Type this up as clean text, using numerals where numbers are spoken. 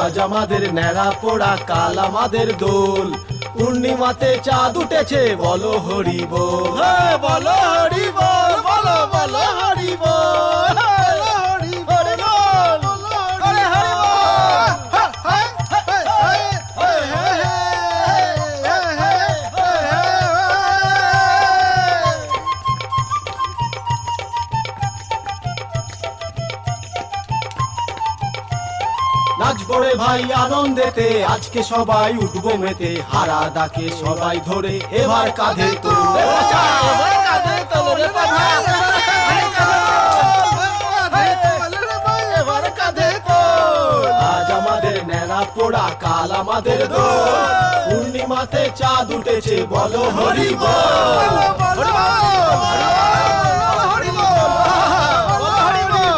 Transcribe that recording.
আজ আমাদের ন্যাড়া পোড়া, কাল আমাদের দোল। পূর্ণিমাতে চাঁদ উঠেছে, বলো হরি বল, বলো হরি বল, বলো বলো হরি বল, হরি হরি বল, হরি হরি নাচবো রে ভাই আনন্দেতে, আজকে সবাই উঠবো মেতে। হারা দাকে সবাই ধরে এবার কাঁধে তোলে বাঁচা, এবার কাঁধে তোলে বাঁচা, এবার কাঁধে তোল। আজ আমাদের ন্যাড়া পোড়া, কাল আমাদের দোল। পূর্ণিমাতে চাঁদ উঠেছে, বলো হরি বল, হরি বল, হরি বল।